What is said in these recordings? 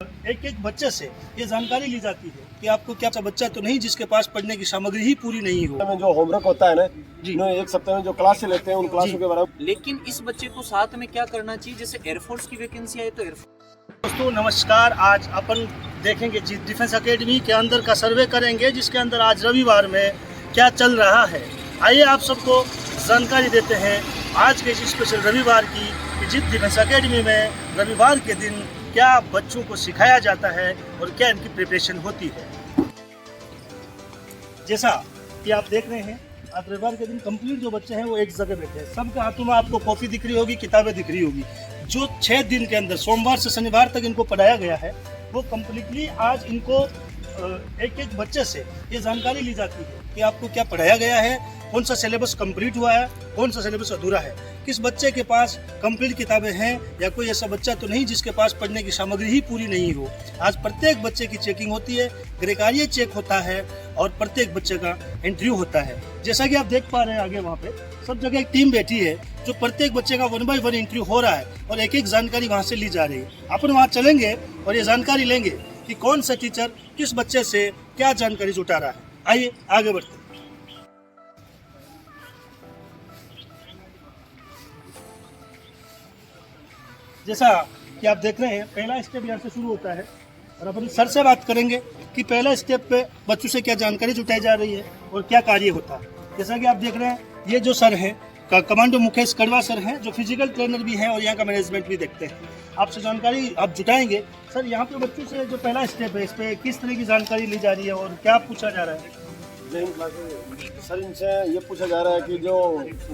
एक एक बच्चे से ये जानकारी ली जाती है कि आपको क्या बच्चा तो नहीं जिसके पास पढ़ने की सामग्री ही पूरी नहीं हो। में जो होमवर्क होता है ना जी, एक सप्ताह में जो क्लास लेते हैं उन क्लासों के बारे में। लेकिन इस बच्चे को साथ में क्या करना चाहिए, जैसे एयरफोर्स की वैकेंसी आई तो एयरफोर्स। दोस्तों नमस्कार, आज अपन देखेंगे डिफेंस एकेडमी के अंदर का सर्वे करेंगे, जिसके अंदर आज रविवार में क्या चल रहा है। आइए आप सबको जानकारी देते हैं आज के इस स्पेशल रविवार की कि जित डिफेंस एकेडमी में रविवार के दिन क्या बच्चों को सिखाया जाता है और क्या इनकी प्रिपरेशन होती है। जैसा कि आप देख रहे हैं, आज रविवार के दिन कंप्लीट जो बच्चे हैं वो एक जगह बैठे हैं। सबके हाथों में आपको कॉपी दिख रही होगी, किताबें दिख रही होगी। जो 6 दिन के अंदर सोमवार से शनिवार तक इनको पढ़ाया गया है वो कम्प्लीटली आज इनको एक एक बच्चे से ये जानकारी ली जाती है कि आपको क्या पढ़ाया गया है, कौन सा सिलेबस कंप्लीट हुआ है, कौन सा सिलेबस अधूरा है, किस बच्चे के पास कंप्लीट किताबें हैं या कोई ऐसा बच्चा तो नहीं जिसके पास पढ़ने की सामग्री ही पूरी नहीं हो। आज प्रत्येक बच्चे की चेकिंग होती है, ग्रेकारिया चेक होता है और प्रत्येक बच्चे का इंटरव्यू होता है। जैसा कि आप देख पा रहे हैं आगे वहाँ पे सब जगह एक टीम बैठी है जो प्रत्येक बच्चे का 1 बाय 1 इंटरव्यू हो रहा है और एक एक जानकारी वहाँ से ली जा रही है। अपन वहाँ चलेंगे और ये जानकारी लेंगे कि कौन सा टीचर किस बच्चे से क्या जानकारी जुटा रहा है। आइए आगे बढ़ते हैं। जैसा कि आप देख रहे हैं पहला स्टेप यहाँ से शुरू होता है और अपन सर से बात करेंगे कि पहला स्टेप पे बच्चों से क्या जानकारी जुटाई जा रही है और क्या कार्य होता है। जैसा कि आप देख रहे हैं ये जो सर हैं कमांडो मुकेश कड़वा सर हैं, जो फिजिकल ट्रेनर भी हैं और यहाँ का मैनेजमेंट भी देखते हैं। आपसे जानकारी आप जुटाएंगे। सर यहाँ पे बच्चों से जो पहला स्टेप है इस पर किस तरह की जानकारी ली जा रही है और क्या पूछा जा रहा है? सर इनसे ये पूछा जा रहा है कि जो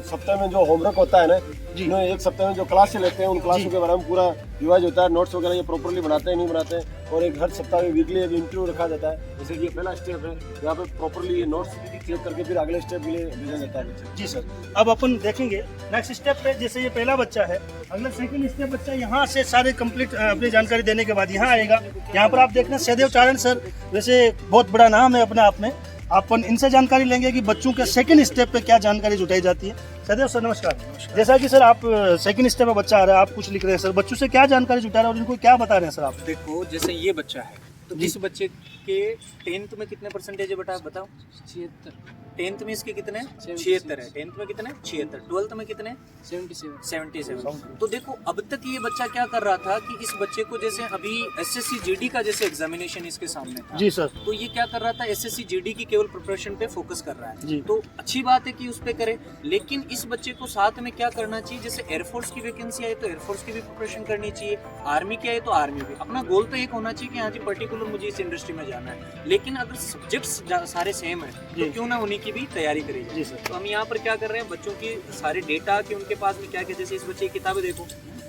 सप्ताह में जो होमवर्क होता है ना एक सप्ताह में जो क्लास लेते हैं उन क्लासों के बारे में पूरा रिवाइज होता है, नोट्स वगैरह ये प्रॉपर्ली बनाते हैं नहीं बनाते हैं, और एक हर सप्ताह में वीकली एक इंटरव्यू रखा जाता है। जैसे कि ये पहला स्टेप है, यहाँ पे प्रॉपर्ली ये नोट्स चेक करके फिर अगले स्टेप के लिए भेजा जाता है। जी सर, अब अपन देखेंगे नेक्स्ट स्टेप पे। जैसे ये पहला बच्चा है, अगला सेकंड स्टेप बच्चा यहाँ से सारे कंप्लीट अपनी जानकारी देने के बाद यहाँ आएगा। यहाँ पर आप देख रहे हैं सहदेव चारण सर, वैसे बहुत बड़ा नाम है अपने आप में। अपन इनसे जानकारी लेंगे कि बच्चों के सेकंड स्टेप पे क्या जानकारी जुटाई जाती है। सहदेव सर नमस्कार। जैसा कि सर आप सेकंड स्टेप में बच्चा आ रहा है, आप कुछ लिख रहे हैं सर, बच्चों से क्या जानकारी जुटा रहे हैं और इनको क्या बता रहे हैं सर आप? देखो जैसे ये बच्चा है तो इस बच्चे के 10th में कितने परसेंटेज है बेटा बताओ? 76। 10th में इसके कितने? 76 है। 10th में कितने? 76। 12th में कितने? 77। तो देखो अब तक ये बच्चा क्या कर रहा था कि इस बच्चे को जैसे अभी एसएससी जीडी का जैसे एग्जामिनेशन इसके सामने था। जी सर। तो ये क्या कर रहा था, एसएससी जीडी की केवल प्रिपरेशन पे फोकस कर रहा है। जी। तो अच्छी बात है कि उस पे करे, लेकिन इस बच्चे को साथ में क्या करना चाहिए, जैसे एयरफोर्स की वैकेंसी आई तो एयरफोर्स की भी प्रिपरेशन करनी चाहिए, आर्मी की आई तो आर्मी भी। अपना गोल तो एक होना चाहिए कि हाँ जी पर्टिकुलर मुझे इस इंडस्ट्री में जाना है, लेकिन अगर सब्जेक्ट्स सारे सेम है तो क्यों ना उन्हीं की भी तैयारी करी जाए। जी सर। तो हम यहाँ पर क्या कर रहे हैं, बच्चों की सारे डेटा कि उनके पास में क्या क्या, जैसे इस बच्चे की किताबें देखो,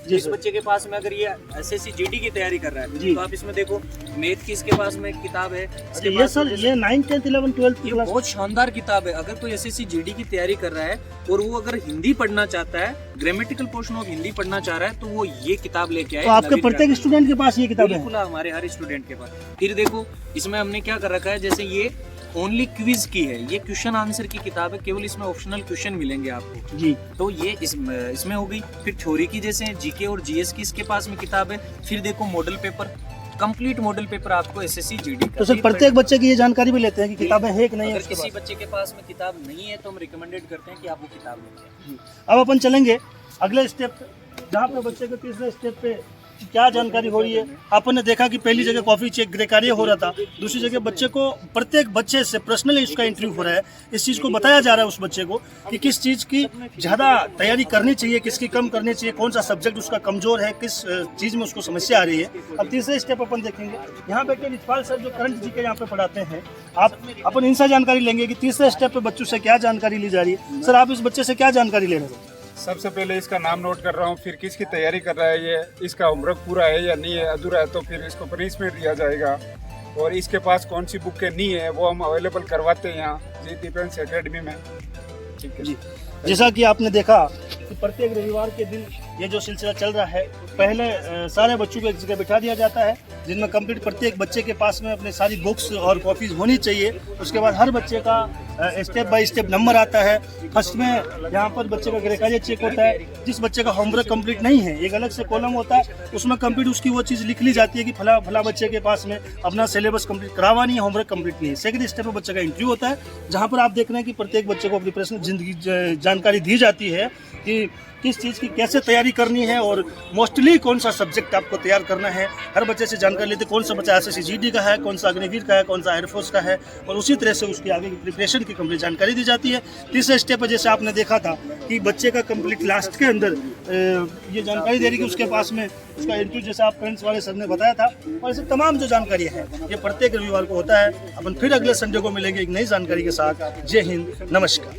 इस बच्चे के पास में अगर ये एसएससी जीडी की तैयारी कर रहा है तो आप इसमें देखो मैथ की इसके पास में किताब है। ये सर ये 9th 10th 11th 12th की क्लास बहुत शानदार किताब है। अगर कोई एसएससी जीडी की तैयारी कर रहा है और वो अगर हिंदी पढ़ना चाहता है, ग्रामेटिकल पोर्शन ऑफ हिंदी पढ़ना चाह रहा है, तो वो ये किताब लेके आए। तो आपके प्रत्येक स्टूडेंट के पास ये किताब है? बिल्कुल, हमारे हर स्टूडेंट के पास। फिर देखो इसमें हमने क्या कर रखा है, जैसे ये ओनली क्विज की है, ये क्वेश्चन आंसर की किताब है, केवल इसमें ऑप्शनल क्वेश्चन मिलेंगे आपको। जी। तो ये इसमें हो गई। फिर थ्योरी की जैसे जीके और जीएस की इसके पास में किताब है। फिर देखो model paper, complete model paper आपको एसएससी जीडी का। तो सर प्रत्येक बच्चे की ये जानकारी भी लेते हैं कि किताबें है कि नहीं है? अगर किसी बच्चे के पास में किताब नहीं है तो हम रिकमेंडेड करते हैं कि आप वो किताब लें। अब अपन चलेंगे अगले स्टेप जहाँ पे बच्चे के तीसरे स्टेप पे क्या जानकारी हो रही है। अपन ने देखा कि पहली जगह कॉफी चेक ग्रेकारिया हो रहा था, दूसरी जगह बच्चे को प्रत्येक बच्चे से पर्सनली इसका इंटरव्यू हो रहा है। इस चीज़ को बताया जा रहा है उस बच्चे को कि किस चीज़ की ज़्यादा तैयारी करनी चाहिए, किसकी कम करनी चाहिए, कौन सा सब्जेक्ट उसका कमजोर है, किस चीज़ में उसको समस्या आ रही है। अब तीसरे स्टेप अपन देखेंगे, यहाँ बैठे रिचपाल सर जो करंट जी के यहाँ पे पढ़ाते हैं, अपन इनसे जानकारी लेंगे कि तीसरे स्टेप पे बच्चों से क्या जानकारी ली जा रही है। सर आप इस बच्चे से क्या जानकारी ले रहे हैं? सबसे पहले इसका नाम नोट कर रहा हूँ, फिर किसकी तैयारी कर रहा है, ये इसका होमवर्क पूरा है या नहीं है, अधूरा है तो फिर इसको पनिशमेंट दिया जाएगा, और इसके पास कौन सी बुकें नहीं है वो हम अवेलेबल करवाते हैं यहाँ जी डिफेंस एकेडमी में। ठीक है जी। जैसा कि आपने देखा कि प्रत्येक रविवार के दिन ये जो सिलसिला चल रहा है, पहले सारे बच्चों को एक जगह बिठा दिया जाता है, जिनमें कंप्लीट प्रत्येक बच्चे के पास में अपने सारी बुक्स और कॉपीज होनी चाहिए। उसके बाद हर बच्चे का स्टेप बाय स्टेप नंबर आता है। फर्स्ट में यहाँ पर बच्चे का ग्रेकारिया चेक होता है। जिस बच्चे का होमवर्क कंप्लीट नहीं है, एक अलग से कॉलम होता है, उसमें कंप्लीट उसकी वो चीज़ लिख ली जाती है कि फला फला बच्चे के पास में अपना सिलेबस कंप्लीट करावा नहीं है, होमवर्क कंप्लीट नहीं है। सेकंड स्टेप में बच्चे का इंटरव्यू होता है, जहाँ पर आप देख रहे हैं कि प्रत्येक बच्चे को अपनी पर्सनल जिंदगी जानकारी दी जाती है कि किस चीज़ की कैसे तैयारी करनी है और मोस्टली कौन सा सब्जेक्ट आपको तैयार करना है। हर बच्चे से जानकारी लेते कौन सा बच्चा SSC GD का है, कौन सा अग्निवीर का है, कौन सा एयरफोर्स का है, और उसी तरह से उसकी आगे की प्रिपरेशन की कंप्लीट जानकारी दी जाती है। तीसरे स्टेप पर जैसे आपने देखा था कि बच्चे का कंप्लीट लास्ट के अंदर ये जानकारी दे रही कि उसके पास में उसका इंटरव्यू, जैसा आप पेरेंट्स वाले सर ने बताया था, और ऐसे तमाम जो जानकारी है ये प्रत्येक रविवार को होता है। अपन फिर अगले संडे को मिलेंगे एक नई जानकारी के साथ। जय हिंद, नमस्कार।